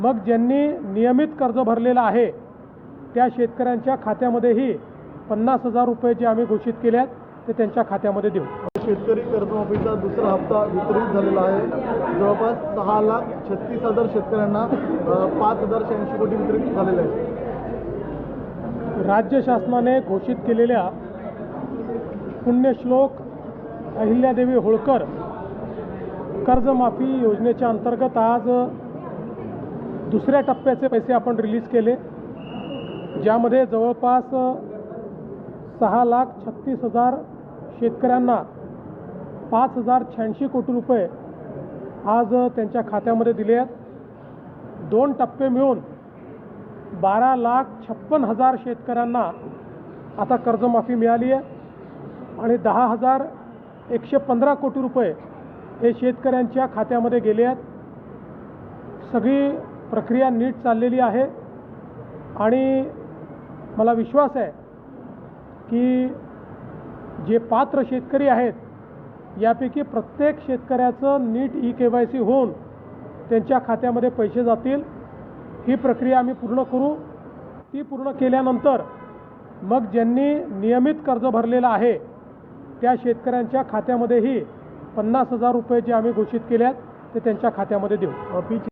मग ज्यांनी नियमित कर्ज भरलेलं आहे त्या शेतकऱ्यांच्या खात्यामध्येही 50,000 रुपये जे आम्ही घोषित केले आहेत ते त्यांच्या खात्यामध्ये देऊ। शेतकरी कर्जमाफीचा दुसरा हप्ता वितरित झालेला आहे। जवळपास 6,36,000 शेतकऱ्यांना 5,086 कोटी वितरित झालेले आहेत। राज्य शासनाने घोषित केलेल्या पुण्यश्लोक अहिल्यादेवी होळकर कर्जमाफी योजनेच्या अंतर्गत आज दुसऱ्या टप्प्याचे पैसे आपण रिलीज केले, ज्यामध्ये जवळपास 6,36,000 शेतकऱ्यांना 5,086 कोटी रुपये आज त्यांच्या खात्यामध्ये दिले आहेत। 2 टप्पे मिळून 12,56,000 शेतकऱ्यांना आता कर्जमाफी मिळाली आहे आणि 10,115 कोटी रुपये हे शेतकऱ्यांच्या खात्यामध्ये गेले आहेत। सगळी प्रक्रिया नीट चाललेली आहे आणि मला विश्वास आहे की जे पात्र शेतकरी आहेत यापैकी प्रत्येक शेतकऱ्याचं नीट KYC होऊन त्यांच्या खात्यामध्ये पैसे जातील। ही प्रक्रिया आम्ही पूर्ण करू। ती पूर्ण केल्यानंतर मग ज्यांनी नियमित कर्ज भरलेलं आहे त्या शेतकऱ्यांच्या खात्यामध्येही 50,000 रुपये जे आम्ही घोषित केले आहेत ते त्यांच्या खात्यामध्ये देऊ।